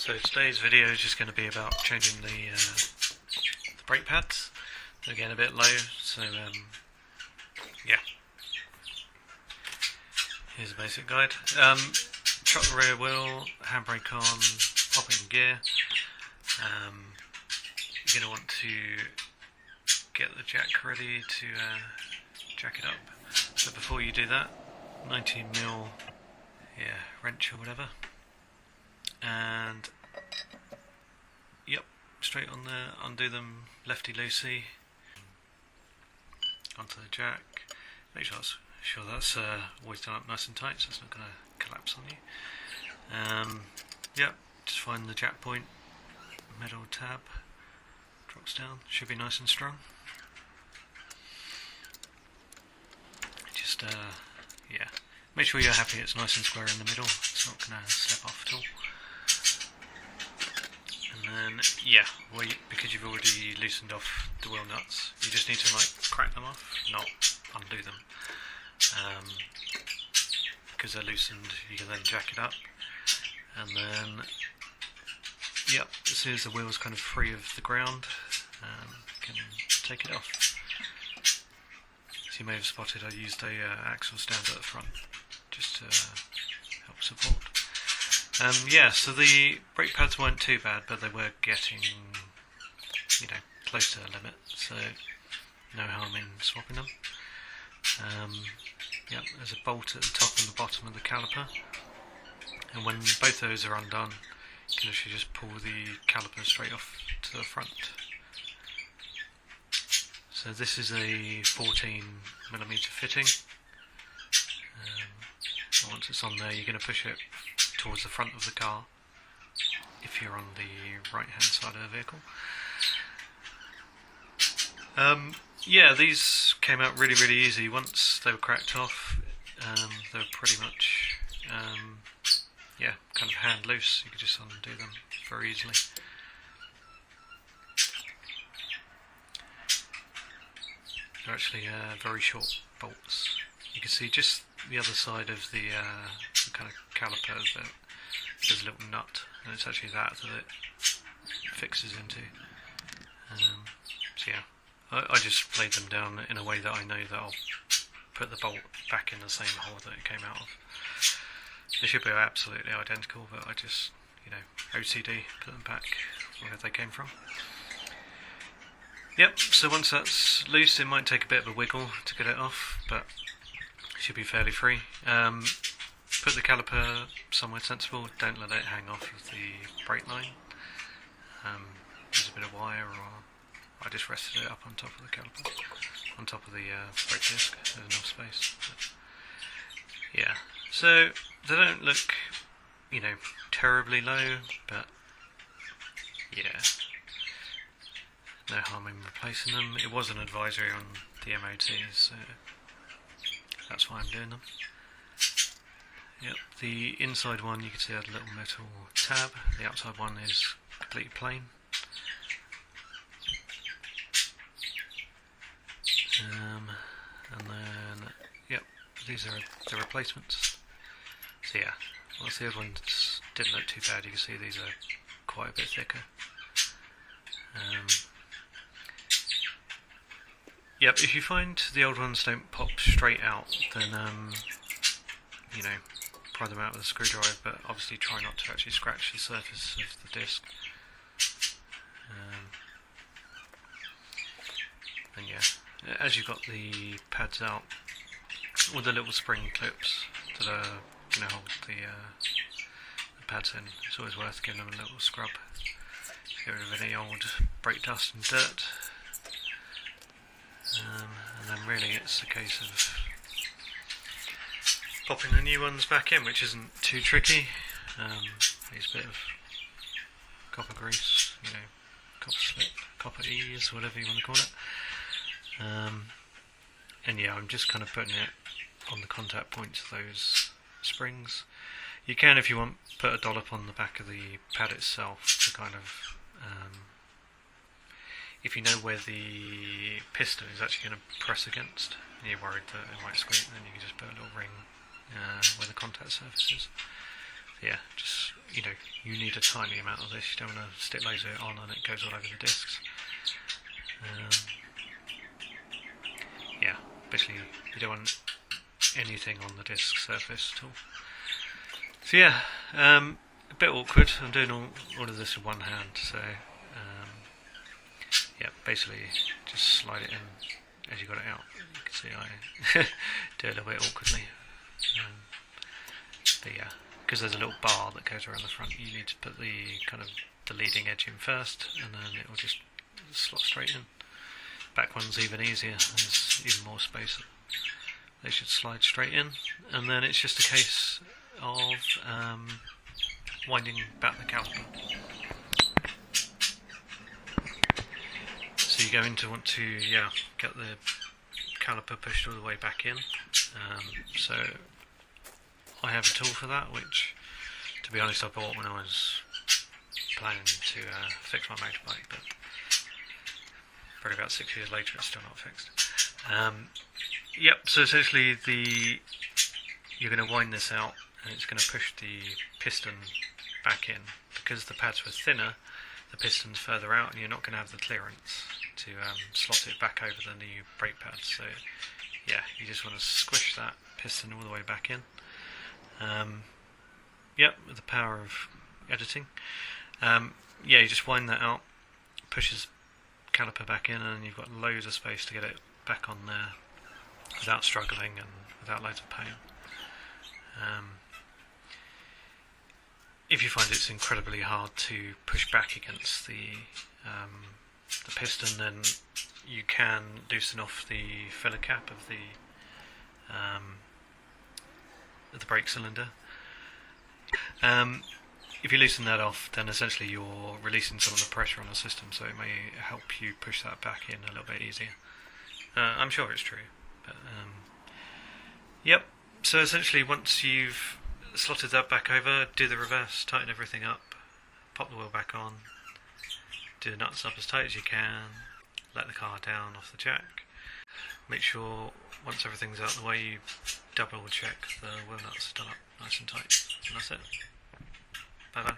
So today's video is just going to be about changing the brake pads. They're getting a bit low, so yeah. Here's a basic guide. Chuck the rear wheel, handbrake on, pop it in gear. You're going to want to get the jack ready to jack it up. So before you do that, 19mm wrench or whatever. And yep, straight on there, undo them lefty loosey onto the jack. Make sure that's always done up nice and tight, so it's not going to collapse on you. Yep, just find the jack point, metal tab, drops down, should be nice and strong. Just yeah, make sure you're happy it's nice and square in the middle, it's not going to slip off at all. And then, yeah, because you've already loosened off the wheel nuts, you just need to crack them off, not undo them. Because they're loosened, you can then jack it up. And then, yep, as soon as the wheel's kind of free of the ground, you can take it off. As you may have spotted, I used a axle stand at the front, just to help support. Yeah, so the brake pads weren't too bad, but they were getting, close to the limit, so no harm in swapping them. Yeah, there's a bolt at the top and the bottom of the caliper, and when both those are undone, you can actually just pull the caliper straight off to the front. So this is a 14mm fitting. Once it's on there, you're going to push it towards the front of the car if you're on the right hand side of the vehicle. Yeah, these came out really easy. Once they were cracked off, they were pretty much yeah, kind of hand loose. You could just undo them very easily. They're actually very short bolts. You can see just the other side of the kind of caliper, there's a little nut, and it's actually that it fixes into. So yeah, I just laid them down in a way that I know that I'll put the bolt back in the same hole that it came out of. They should be absolutely identical, but I just, OCD, put them back where they came from. Yep, so once that's loose, it might take a bit of a wiggle to get it off, but it should be fairly free. Put the caliper somewhere sensible, don't let it hang off of the brake line. There's a bit of wire, or I just rested it up on top of the caliper, on top of the brake disc, there's enough space. But, yeah, so they don't look, terribly low, but yeah, no harm in replacing them. It was an advisory on the MOT, so that's why I'm doing them. Yep, the inside one you can see had a little metal tab, the outside one is completely plain. And then, yep, these are the replacements. So yeah, whilst the other ones didn't look too bad, you can see these are quite a bit thicker. Yep, if you find the old ones don't pop straight out, then pry them out with a screwdriver, but obviously try not to actually scratch the surface of the disc. And yeah, as you've got the pads out, with the little spring clips that are going to hold the pads in, it's always worth giving them a little scrub. Get rid of any old brake dust and dirt. And then really it's a case of popping the new ones back in, which isn't too tricky. Needs a bit of copper grease, copper slip, copper ease, whatever you want to call it. And yeah, I'm just kind of putting it on the contact points of those springs. You can, if you want, put a dollop on the back of the pad itself to kind of, if you know where the piston is actually going to press against, and you're worried that it might squeak, then you can just put a little ring where the contact surface is. yeah, just, you need a tiny amount of this. You don't want to stick loads of it on and it goes all over the discs. Yeah, basically you don't want anything on the disc surface at all. So yeah, a bit awkward. I'm doing all of this with one hand, so yeah, basically just slide it in as you got it out. You can see I do it a little bit awkwardly. But yeah, because there's a little bar that goes around the front, you need to put the the leading edge in first, and then it will just slot straight in. Back one's even easier, there's even more space. They should slide straight in, and then it's just a case of winding back the caliper. So you're going to want to get the caliper pushed all the way back in. So I have a tool for that, which, to be honest, I bought when I was planning to fix my motorbike, but probably about 6 years later it's still not fixed. Yep, so essentially you're going to wind this out, and it's going to push the piston back in. Because the pads were thinner, the piston's further out, and you're not going to have the clearance to slot it back over the new brake pads. So yeah, you just want to squish that piston all the way back in. Yep, with the power of editing. Yeah, you just wind that out, pushes caliper back in, and you've got loads of space to get it back on there without struggling and without loads of pain. If you find it's incredibly hard to push back against the piston, then you can loosen off the filler cap of the brake cylinder. If you loosen that off, then essentially you're releasing some of the pressure on the system, so it may help you push that back in a little bit easier. I'm sure it's true, but yep. So essentially, once you've slotted that back over, do the reverse, tighten everything up, pop the wheel back on, do the nuts up as tight as you can, let the car down off the jack. Make sure once everything's out of the way, you double check the wheel nuts are done up nice and tight, and that's it. Bye bye.